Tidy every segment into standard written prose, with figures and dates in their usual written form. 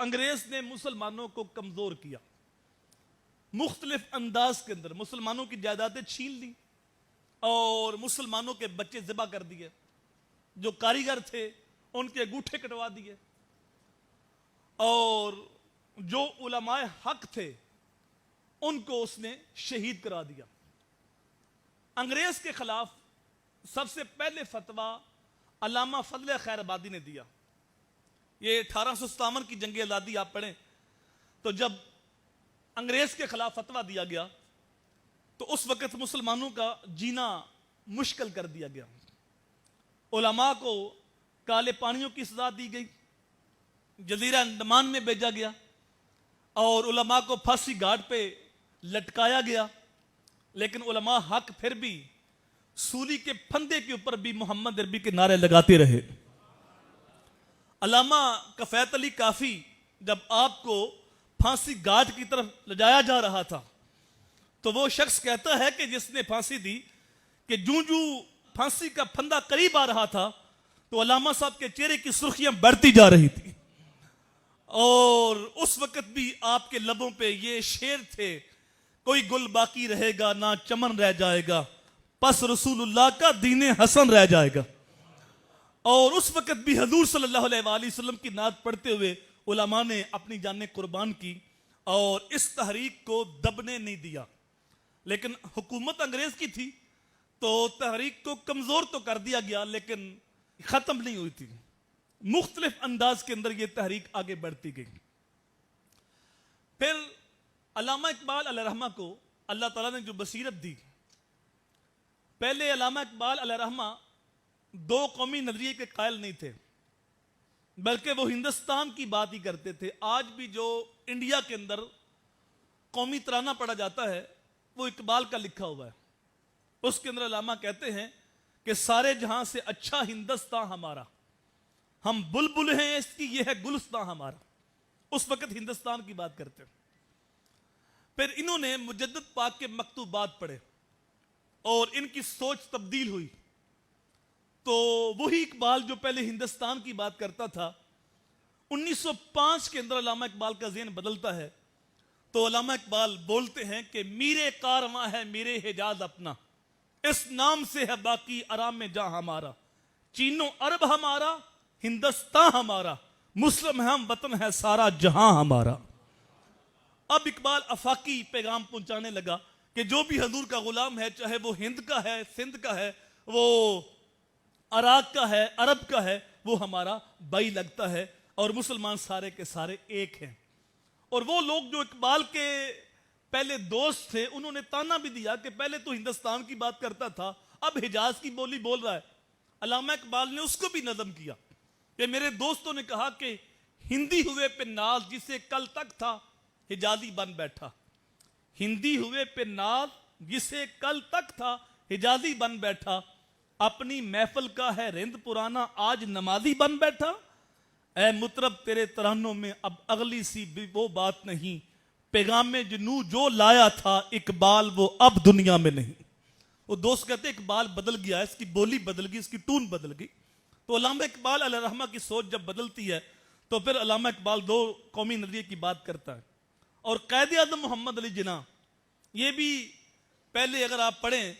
अंग्रेज ने मुसलमानों को कमजोर किया, मुख्तलिफ अंदाज के अंदर मुसलमानों की जायदादें छीन ली और मुसलमानों के बच्चे ज़िबा कर दिए, जो कारीगर थे उनके अंगूठे कटवा दिए और जो उलमाए हक थे उनको उसने शहीद करा दिया। अंग्रेज के खिलाफ सबसे पहले फतवा अल्लामा फजल खैराबादी ने दिया। ये 1857 की जंग आज़ादी आप पढ़ें तो जब अंग्रेज के खिलाफ फतवा दिया गया तो उस वक्त मुसलमानों का जीना मुश्किल कर दिया गया। उलमा को काले पानियों की सजा दी गई, जजीरा अंडमान में भेजा गया और उलमा को फांसी घाट पे लटकाया गया। लेकिन उलमा हक फिर भी सूली के फंदे के ऊपर भी मोहम्मद अरबी के नारे लगाते रहे। अल्लामा कफैत अली काफी जब आपको फांसी घाट की तरफ ले जाया जा रहा था तो वो शख्स कहता है कि जिसने फांसी दी कि जूं जूं फांसी का फंदा करीब आ रहा था तो अल्लामा साहब के चेहरे की सुर्खियां बढ़ती जा रही थी और उस वक्त भी आपके लबों पे ये शेर थे, कोई गुल बाकी रहेगा ना चमन रह जाएगा, बस रसूलुल्लाह का दीने हसन रह जाएगा। और उस वक्त भी हजूर सल्लल्लाहु अलैहि वसल्लम की नात पढ़ते हुए उलमा ने अपनी जानें कुर्बान की और इस तहरीक को दबने नहीं दिया। लेकिन हुकूमत अंग्रेज की थी तो तहरीक को कमजोर तो कर दिया गया लेकिन खत्म नहीं हुई थी। मुख्तलिफ अंदाज के अंदर यह तहरीक आगे बढ़ती गई। फिर अल्लामा इकबाल अलैहिर्रहमा को अल्लाह ताला ने जो बसीरत दी, पहले अल्लामा इकबाल अलैहिर्रहमा दो कौमी नजरिए के कायल नहीं थे बल्कि वो हिंदुस्तान की बात ही करते थे। आज भी जो इंडिया के अंदर कौमी तराना पढ़ा जाता है वो इकबाल का लिखा हुआ है। उसके अंदर अल्लामा कहते हैं कि सारे जहां से अच्छा हिंदुस्तान हमारा, हम बुलबुल हैं इसकी यह है गुलिस्तान हमारा। उस वक्त हिंदुस्तान की बात करते हैं। फिर इन्होंने मुजद्दिद पाक के मकतूबात पढ़े और इनकी सोच तब्दील हुई तो वही इकबाल जो पहले हिंदुस्तान की बात करता था 1905 के अंदर अल्लामा इकबाल का ज़हन बदलता है तो अल्लामा इकबाल बोलते हैं कि मीरे कारवां है मेरे हिजाज अपना, इस नाम से है बाकी आराम में जहां हमारा, चीनो अरब हमारा हिंदुस्तान हमारा, मुस्लिम हम वतन है सारा जहां हमारा। अब इकबाल अफाकी पैगाम पहुंचाने लगा कि जो भी हजूर का गुलाम है, चाहे वो हिंद का है, सिंध का है, वो अराक का है, अरब का है, वो हमारा भाई लगता है और मुसलमान सारे के सारे एक हैं। और वो लोग जो इकबाल के पहले दोस्त थे उन्होंने ताना भी दिया कि पहले तो हिंदुस्तान की बात करता था अब हिजाज की बोली बोल रहा है। अल्लामा इकबाल ने उसको भी नज़म किया कि मेरे दोस्तों ने कहा कि हिंदी हुए पे नाज जिसे कल तक था हिजाजी बन बैठा, हिंदी हुए पे नाज जिसे कल तक था हिजाजी बन बैठा, अपनी महफिल का है रिंद पुराना आज नमाजी बन बैठा, ऐ मुतरब तेरे तरानों में अब अगली सी वो बात नहीं, पैगाम में जुनू जो लाया था इकबाल वो अब दुनिया में नहीं। वो दोस्त कहते इकबाल बदल गया, इसकी बोली बदल गई, इसकी टून बदल गई। तो अल्लामा इकबाल अलैहिर्रहमा की सोच जब बदलती है तो फिर अल्लामा इकबाल दो कौमी नजरिए की बात करता है। और कायदे आज़म मोहम्मद अली जिन्ना ये भी पहले अगर आप पढ़ें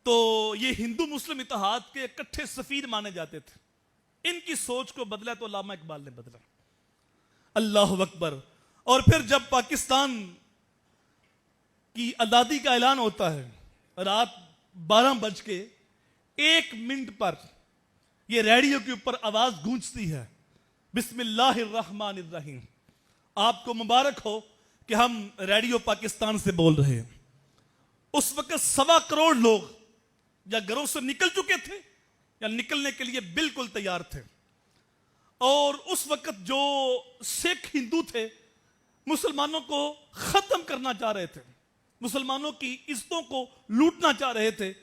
तो ये हिंदू मुस्लिम इत्तेहाद के इकट्ठे सफीर माने जाते थे। इनकी सोच को बदला तो अल्लामा इकबाल ने बदला। अल्लाह अकबर। और फिर जब पाकिस्तान की आज़ादी का ऐलान होता है रात 12:01 पर यह रेडियो के ऊपर आवाज गूंजती है, बिस्मिल्लाहिर्रहमानिर्रहीम, आपको मुबारक हो कि हम रेडियो पाकिस्तान से बोल रहे हैं। उस वक्त 1.25 करोड़ लोग या घरों से निकल चुके थे या निकलने के लिए बिल्कुल तैयार थे। और उस वक्त जो सिख हिंदू थे मुसलमानों को खत्म करना चाह रहे थे, मुसलमानों की इज्जतों को लूटना चाह रहे थे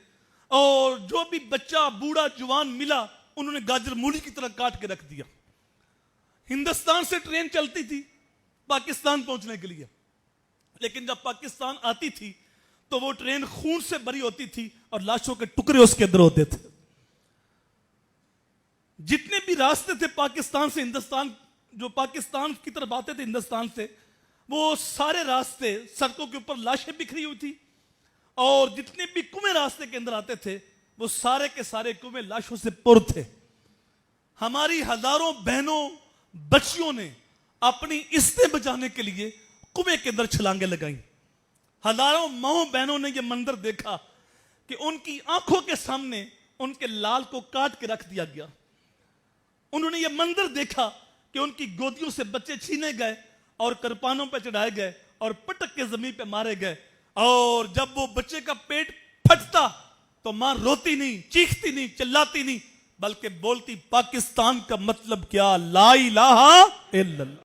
और जो भी बच्चा बूढ़ा जवान मिला उन्होंने गाजर मूली की तरह काट के रख दिया। हिंदुस्तान से ट्रेन चलती थी पाकिस्तान पहुंचने के लिए, लेकिन जब पाकिस्तान आती थी तो वो ट्रेन खून से भरी होती थी और लाशों के टुकड़े उसके अंदर होते थे। जितने भी रास्ते थे पाकिस्तान से हिंदुस्तान जो पाकिस्तान की तरफ आते थे हिंदुस्तान से, वो सारे रास्ते सड़कों के ऊपर लाशें बिखरी हुई थी, और जितने भी कुएं रास्ते के अंदर आते थे वो सारे के सारे कुएं लाशों से पुर थे। हमारी हजारों बहनों बच्चियों ने अपनी इज्जतें बचाने के लिए कुएं के अंदर छलांगे लगाई। हजारों माओं बहनों ने यह मंजर देखा कि उनकी आंखों के सामने उनके लाल को काट के रख दिया गया। उन्होंने यह मंजर देखा कि उनकी गोदियों से बच्चे छीने गए और करपानों पर चढ़ाए गए और पटक के जमीन पे मारे गए। और जब वो बच्चे का पेट फटता तो मां रोती नहीं, चीखती नहीं, चिल्लाती नहीं, बल्कि बोलती पाकिस्तान का मतलब क्या, ला इलाहा इल्लल्लाह।